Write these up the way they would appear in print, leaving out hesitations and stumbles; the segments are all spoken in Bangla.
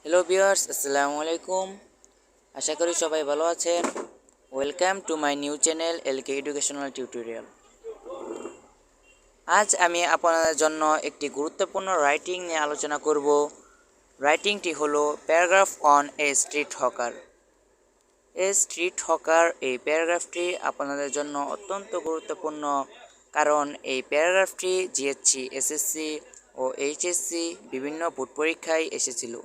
হ্যালো ভিউয়ার্স, আসসালামু আলাইকুম। আশা করি সবাই ভালো আছেন। Welcome to my new channel এলকে এডুকেশনাল টিউটোরিয়াল। আজ আমি আপনাদের জন্য একটি গুরুত্বপূর্ণ রাইটিং নিয়ে আলোচনা করব। রাইটিংটি হলো paragraph on a street hawker. এই প্যারাগ্রাফটি আপনাদের জন্য অত্যন্ত গুরুত্বপূর্ণ, কারণ এই প্যারাগ্রাফটি জিএসসি, এসএসসি ও এইচএসসি বিভিন্ন বোর্ড পরীক্ষায় এসেছিল।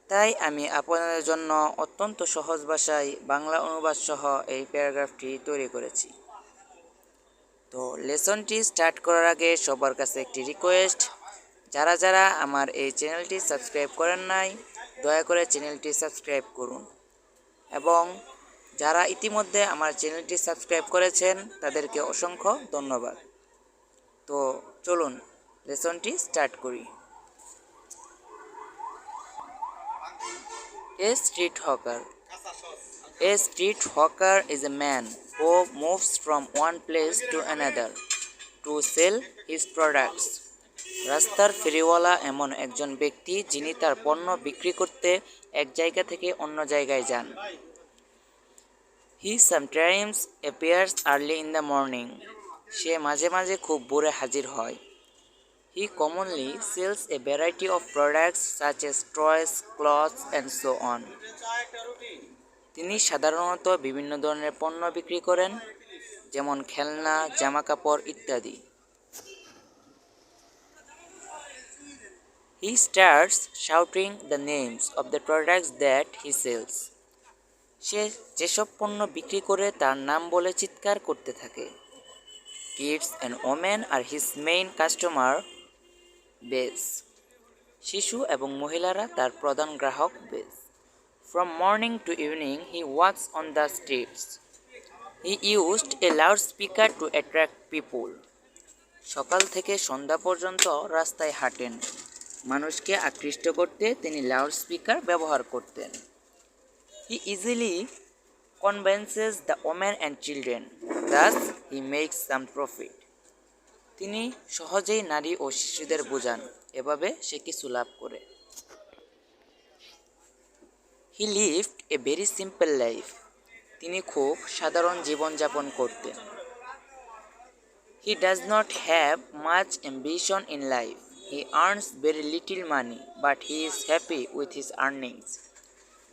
তাই আমি আপনাদের জন্য অত্যন্ত সহজ ভাষায় বাংলা অনুবাদ সহ এই প্যারাগ্রাফটি তৈরি করেছি। তো লেসনটি স্টার্ট করার আগে সবার কাছে একটি রিকোয়েস্ট, যারা আমার এই চ্যানেলটি সাবস্ক্রাইব করেন নাই, দয়া করে চ্যানেলটি সাবস্ক্রাইব করুন, এবং যারা ইতিমধ্যে আমার চ্যানেলটি সাবস্ক্রাইব করেছেন তাদেরকে অসংখ্য ধন্যবাদ। তো চলুন লেসনটি স্টার্ট করি। A street hawker. A street hawker is a man who moves from one place to another to sell his products. রাস্তার ফেরিওয়ালা এমন একজন ব্যক্তি যিনি তার পণ্য বিক্রি করতে এক জায়গা থেকে অন্য জায়গায় যান। He sometimes appears early in the morning. সে মাঝে মাঝে খুব ভোরে হাজির হয়। He commonly sells a variety of products such as toys, clothes, and so on. তিনি সাধারণত বিভিন্ন ধরনের পণ্য বিক্রি করেন, যেমন খেলনা, জামাকাপড় ইত্যাদি। He starts shouting the names of the products that he sells. সে যেসব পণ্য বিক্রি করে তার নাম বলে চিৎকার করতে থাকে। Kids and women are his main customer base. শিশু এবং মহিলারা তার প্রধান গ্রাহক base. From morning to evening, he walks on the streets. He used a loudspeaker to attract people. সকাল থেকে সন্ধ্যা পর্যন্ত রাস্তায় হাঁটেন। মানুষকে আকৃষ্ট করতে তিনি লাউডস্পিকার ব্যবহার করতেন। He easily convinces the women and children. Thus, he makes some profit. তিনি সহজেই নারী ও শিশুদের বোঝান, এভাবে সে কিছু লাভ করে। He lived a very simple life. তিনি খুব সাধারণ জীবনযাপন করতেন। He does not have much ambition in life. He earns very little money, but he is happy with his earnings.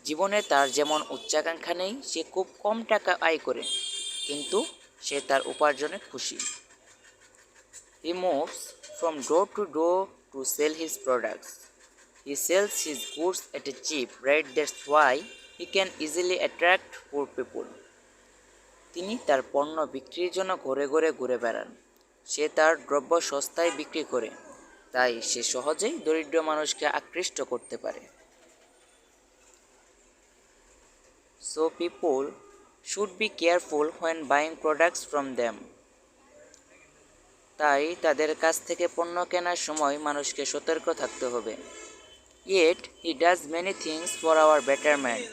জীবনে তার যেমন উচ্চাকাঙ্ক্ষা নেই, সে খুব কম টাকা আয় করে, কিন্তু সে তার উপার্জনে খুশি। He moves from door to door to sell his products. He sells his goods at a cheap rate, that's why he can easily attract poor people. তিনি তার পণ্য বিক্রির জন্য ঘুরে ঘুরে ঘুরে বেড়ান। সে তার দ্রব্য সস্তায় বিক্রি করে, তাই সে সহজেই দরিদ্র মানুষকে আকৃষ্ট করতে পারে। So people should be careful when buying products from them. তাই তাদের কাছ থেকে পণ্য কেনার সময় মানুষকে সতর্ক থাকতে হবে। Yet he does many things for our betterment.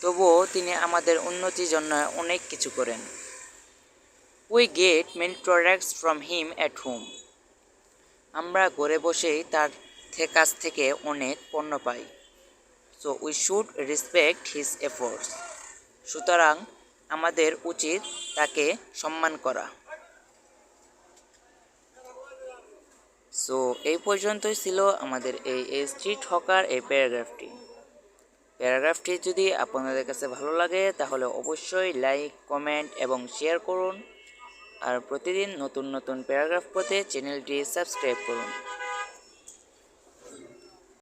তবুও তিনি আমাদের উন্নতির জন্য অনেক কিছু করেন। We get many products from him at home. আমরা ঘরে বসেই তার কাছ থেকে অনেক পণ্য পাই। So we should respect his efforts. সুতরাং আমাদের উচিত তাকে সম্মান করা। সো এই পর্যন্তই ছিল আমাদের এই স্ট্রিট হকার এই প্যারাগ্রাফটি যদি আপনাদের কাছে ভালো লাগে তাহলে অবশ্যই লাইক, কমেন্ট এবং শেয়ার করুন, আর প্রতিদিন নতুন নতুন প্যারাগ্রাফ পেতে চ্যানেলটি সাবস্ক্রাইব করুন।